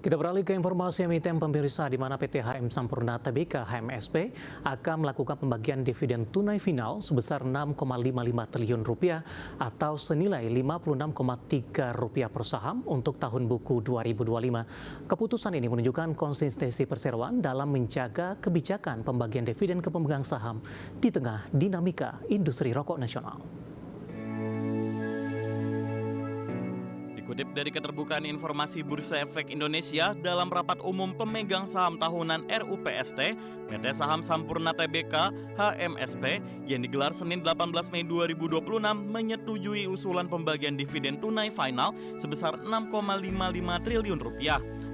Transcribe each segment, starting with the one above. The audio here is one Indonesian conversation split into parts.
Kita beralih ke informasi emiten pemirsa di mana PT HM Sampurna Tbk HMSP akan melakukan pembagian dividen tunai final sebesar Rp6,55 triliun atau senilai Rp56,3 per saham untuk tahun buku 2025. Keputusan ini menunjukkan konsistensi perseroan dalam menjaga kebijakan pembagian dividen ke pemegang saham di tengah dinamika industri rokok nasional. Dikutip dari Keterbukaan Informasi Bursa Efek Indonesia dalam rapat umum pemegang saham tahunan RUPST, PT Saham Sampurna Tbk HMSP yang digelar Senin 18 Mei 2026 menyetujui usulan pembagian dividen tunai final sebesar Rp6,55 triliun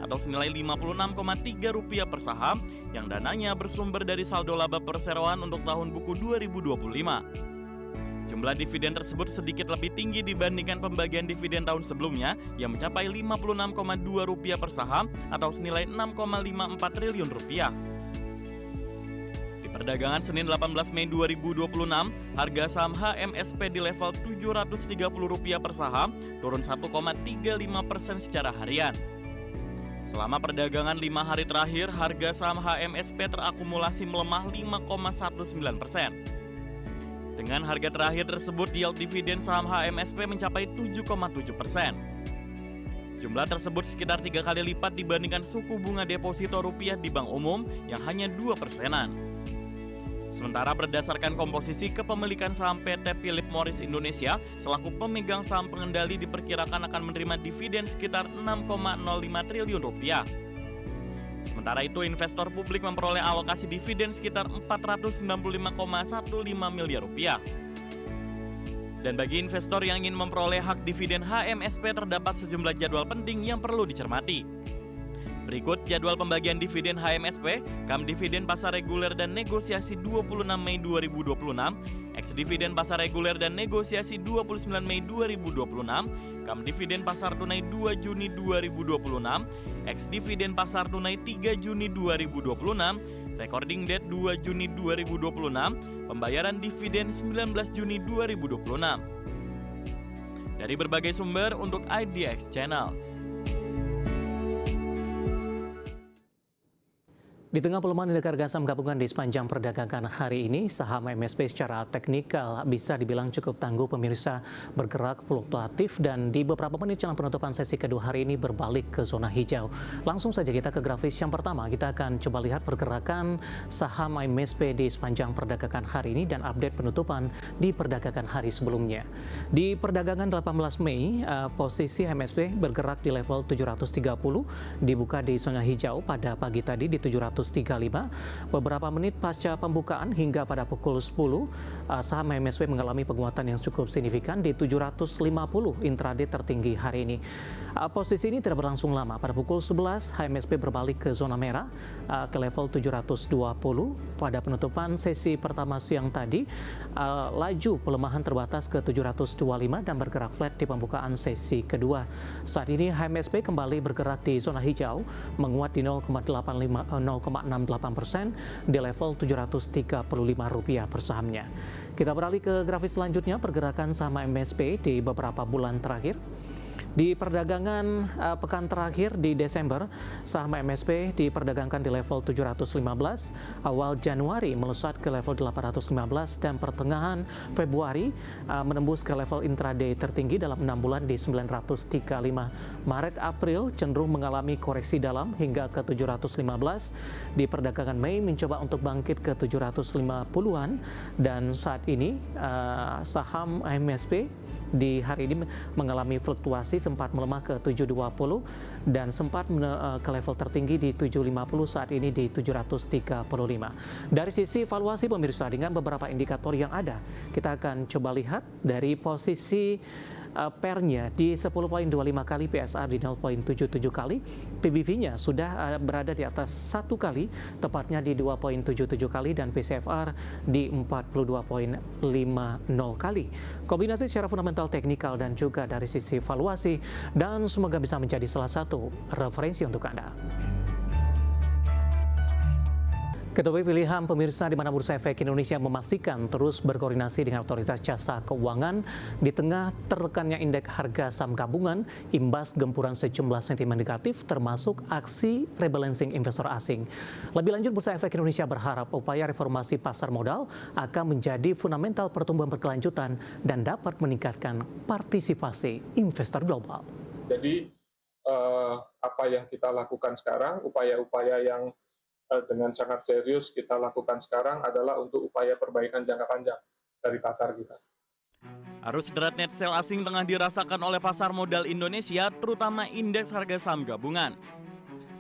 atau senilai Rp56,3 per saham yang dananya bersumber dari saldo laba perseroan untuk tahun buku 2025. Jumlah dividen tersebut sedikit lebih tinggi dibandingkan pembagian dividen tahun sebelumnya yang mencapai Rp56,2 per saham atau senilai Rp6,54 triliun. Di perdagangan Senin 18 Mei 2026, harga saham HMSP di level Rp730 per saham turun 1,35% secara harian. Selama perdagangan 5 hari terakhir, harga saham HMSP terakumulasi melemah 5,19%. Dengan harga terakhir tersebut, yield dividen saham HMSP mencapai 7,7%. Jumlah tersebut sekitar 3 kali lipat dibandingkan suku bunga deposito rupiah di bank umum yang hanya 2%-an. Sementara berdasarkan komposisi kepemilikan saham PT Philip Morris Indonesia selaku pemegang saham pengendali diperkirakan akan menerima dividen sekitar Rp6,05 triliun. Sementara itu, investor publik memperoleh alokasi dividen sekitar Rp495,15 miliar. Dan bagi investor yang ingin memperoleh hak dividen HMSP terdapat sejumlah jadwal penting yang perlu dicermati. Berikut jadwal pembagian dividen HMSP, KAM dividen pasar reguler dan negosiasi 26 Mei 2026, ex dividen pasar reguler dan negosiasi 29 Mei 2026, KAM dividen pasar tunai 2 Juni 2026, ex dividen pasar tunai 3 Juni 2026, recording date 2 Juni 2026, pembayaran dividen 19 Juni 2026. Dari berbagai sumber untuk IDX Channel. Di tengah pelemahan indeks harga saham gabungan di sepanjang perdagangan hari ini, saham MSP secara teknikal bisa dibilang cukup tangguh pemirsa, bergerak fluktuatif dan di beberapa menit jelang penutupan sesi kedua hari ini berbalik ke zona hijau. Langsung saja kita ke grafis yang pertama, kita akan coba lihat pergerakan saham MSP di sepanjang perdagangan hari ini dan update penutupan di perdagangan hari sebelumnya. Di perdagangan 18 Mei, posisi MSP bergerak di level 730, dibuka di zona hijau pada pagi tadi di 735. Beberapa menit pasca pembukaan hingga pada pukul 10, saham MSP mengalami penguatan yang cukup signifikan di 750 intraday tertinggi hari ini. Posisi ini tidak berlangsung lama. Pada pukul 11, HMSP berbalik ke zona merah ke level 720. Pada penutupan sesi pertama siang tadi, laju pelemahan terbatas ke 725 dan bergerak flat di pembukaan sesi kedua. Saat ini HMSP kembali bergerak di zona hijau, menguat di 0,68% di level Rp735 per sahamnya. Kita beralih ke grafis selanjutnya, pergerakan saham MSP di beberapa bulan terakhir. Di perdagangan pekan terakhir di Desember, saham MSP diperdagangkan di level 715, awal Januari melesat ke level 815 dan pertengahan Februari menembus ke level intraday tertinggi dalam 6 bulan di 935. Maret April cenderung mengalami koreksi dalam hingga ke 715. Di perdagangan Mei mencoba untuk bangkit ke 750-an dan saat ini saham MSP di hari ini mengalami fluktuasi, sempat melemah ke 720 dan sempat ke level tertinggi di 750, saat ini di 735. Dari sisi valuasi pemirsa, dengan beberapa indikator yang ada, kita akan coba lihat dari posisi pernya di 10,25 kali, PSR di 0,77 kali, PBV-nya sudah berada di atas 1 kali, tepatnya di 2,77 kali, dan PCFR di 42,50 kali. Kombinasi secara fundamental, teknikal, dan juga dari sisi valuasi, dan semoga bisa menjadi salah satu referensi untuk Anda. Ketua pilihan pemirsa di mana Bursa Efek Indonesia memastikan terus berkoordinasi dengan otoritas jasa keuangan di tengah tertekannya indeks harga saham gabungan imbas gempuran sejumlah sentimen negatif termasuk aksi rebalancing investor asing. Lebih lanjut, Bursa Efek Indonesia berharap upaya reformasi pasar modal akan menjadi fundamental pertumbuhan berkelanjutan dan dapat meningkatkan partisipasi investor global. Jadi apa yang kita lakukan sekarang, upaya-upaya yang dengan sangat serius kita lakukan sekarang adalah untuk upaya perbaikan jangka panjang dari pasar kita. Arus derat net sell asing tengah dirasakan oleh pasar modal Indonesia, terutama indeks harga saham gabungan.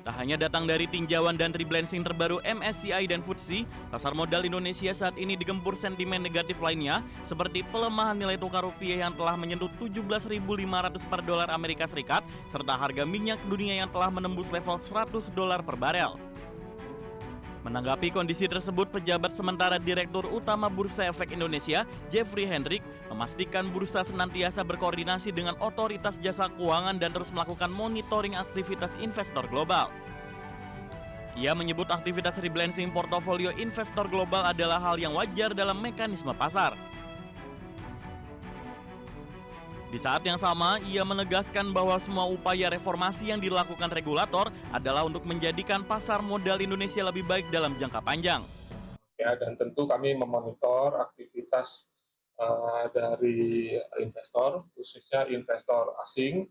Tak hanya datang dari tinjauan dan rebalancing terbaru MSCI dan FTSE, pasar modal Indonesia saat ini digempur sentimen negatif lainnya, seperti pelemahan nilai tukar rupiah yang telah menyentuh 17.500 per dolar Amerika Serikat, serta harga minyak dunia yang telah menembus level $100 per barel. Menanggapi kondisi tersebut, pejabat sementara Direktur Utama Bursa Efek Indonesia, Jeffrey Hendrik, memastikan bursa senantiasa berkoordinasi dengan otoritas jasa keuangan dan terus melakukan monitoring aktivitas investor global. Ia menyebut aktivitas rebalancing portofolio investor global adalah hal yang wajar dalam mekanisme pasar. Di saat yang sama, ia menegaskan bahwa semua upaya reformasi yang dilakukan regulator adalah untuk menjadikan pasar modal Indonesia lebih baik dalam jangka panjang. Ya, dan tentu kami memonitor aktivitas dari investor, khususnya investor asing,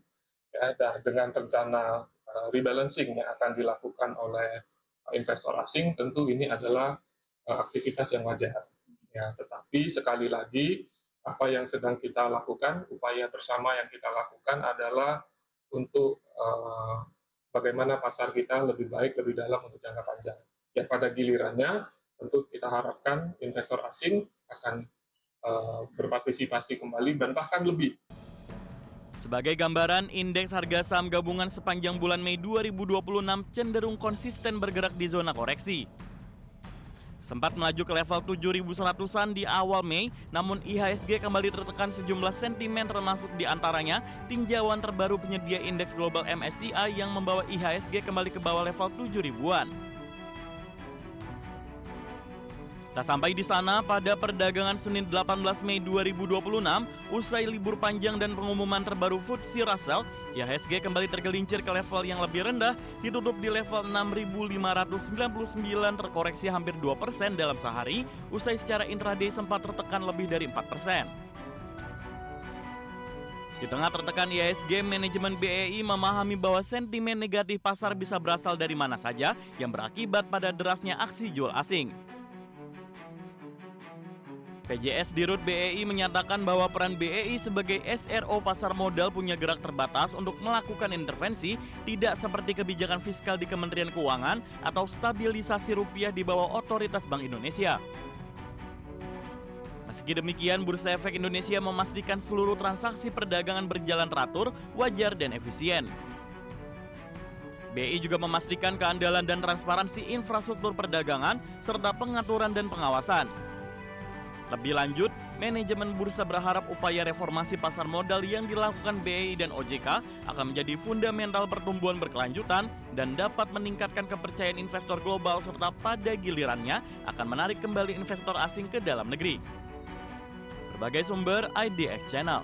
ya, dan dengan rencana rebalancing yang akan dilakukan oleh investor asing, tentu ini adalah aktivitas yang wajar. Ya, tetapi sekali lagi, apa yang sedang kita lakukan, upaya bersama yang kita lakukan adalah untuk bagaimana pasar kita lebih baik, lebih dalam untuk jangka panjang. Yang pada gilirannya, tentu kita harapkan investor asing akan berpartisipasi kembali dan bahkan lebih. Sebagai gambaran, indeks harga saham gabungan sepanjang bulan Mei 2026 cenderung konsisten bergerak di zona koreksi. Sempat melaju ke level 7.100-an di awal Mei, namun IHSG kembali tertekan sejumlah sentimen termasuk diantaranya tinjauan terbaru penyedia indeks global MSCI yang membawa IHSG kembali ke bawah level 7.000-an. Tak sampai di sana, pada perdagangan Senin 18 Mei 2026, usai libur panjang dan pengumuman terbaru FTSE Russell, IHSG kembali tergelincir ke level yang lebih rendah, ditutup di level 6.599 terkoreksi hampir 2% dalam sehari, usai secara intraday sempat tertekan lebih dari 4%. Di tengah tertekan IHSG, manajemen BEI memahami bahwa sentimen negatif pasar bisa berasal dari mana saja yang berakibat pada derasnya aksi jual asing. PJS Dirut BEI menyatakan bahwa peran BEI sebagai SRO pasar modal punya gerak terbatas untuk melakukan intervensi, tidak seperti kebijakan fiskal di Kementerian Keuangan atau stabilisasi rupiah di bawah otoritas Bank Indonesia. Meski demikian, Bursa Efek Indonesia memastikan seluruh transaksi perdagangan berjalan teratur, wajar, dan efisien. BEI juga memastikan keandalan dan transparansi infrastruktur perdagangan serta pengaturan dan pengawasan. Lebih lanjut, manajemen bursa berharap upaya reformasi pasar modal yang dilakukan BEI dan OJK akan menjadi fundamental pertumbuhan berkelanjutan dan dapat meningkatkan kepercayaan investor global serta pada gilirannya akan menarik kembali investor asing ke dalam negeri. Berbagai sumber IDX Channel.